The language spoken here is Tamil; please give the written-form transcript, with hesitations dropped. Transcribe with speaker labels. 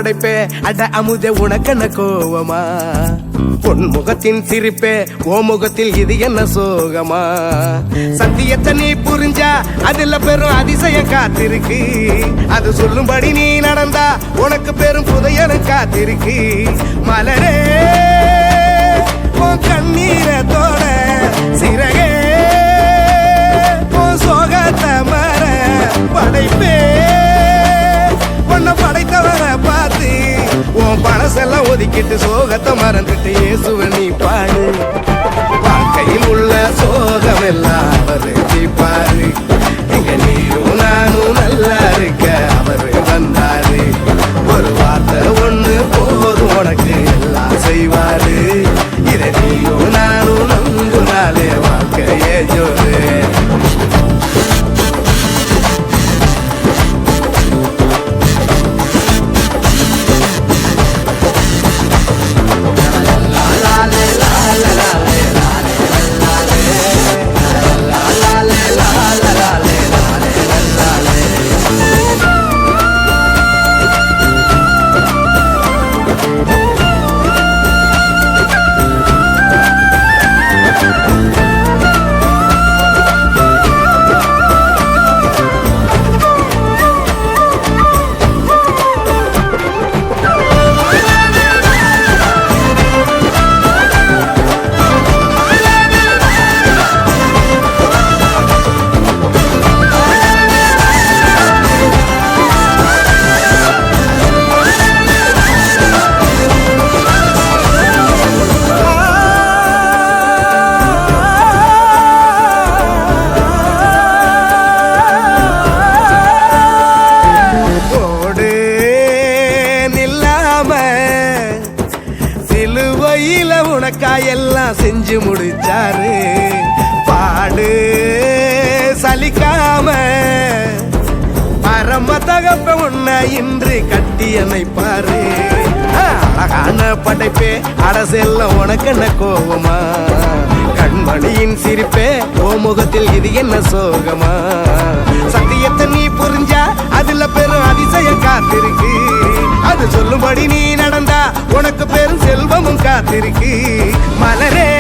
Speaker 1: படைப்பே அட அமுதே உனக்கென்ன கோவமா பொன் முகத்தின் சிரிப்பே ஓ முகத்தில் இது என்ன சோகமா சத்தியத்தை நீ புரிஞ்சா அதுல பெரும் அதிசயம் காத்திருக்கு அது சொல்லும்படி நீ நடந்தா உனக்கு பெரும் புதையலும் காத்திருக்கு மலரே உன் கண்ணீரத்தோட சிறகே உன் சோகத்தை மற படைப்பே உன்னை படைத்தவரை பார்த்து உன் பழசெல்லாம் ஒதுக்கிட்டு சோகத்தை மறந்துட்டு இயேசுவை நீ பாடு வாழ்க்கையில் உள்ள சோகம் எல்லாம் அவரு தீப்பாரு இங்க நீயும் நானும் நல்லா இருக்க அவரு வந்தாரு ஒரு வார்த்தை ஒண்ணு போதும் உனக்கு எல்லாம் செய்வாரு இதை நீயும் நானும் நம்புனாலே வாழ்க்கையே ஜோரு உனக்காயெல்லாம் செஞ்சு முடிச்சாரு பாடு சலிக்காம பரம தகப்ப உன்னை இன்று கட்டி அணைப்பாரு அழகான படைப்பே அரசெல்லாம் உனக்கு என்ன கோவமா கண்மணியின் சிரிப்பே ஓ முகத்தில் இது என்ன சோகமா சத்தியத்தை நீ புரிஞ்சா அதுல பெரும் அதிசயம் காத்திருக்கு அது சொல்லும்படி நீ நடந்தா உனக்கு பெரும் செல்வமும் காத்திருக்கு மலரே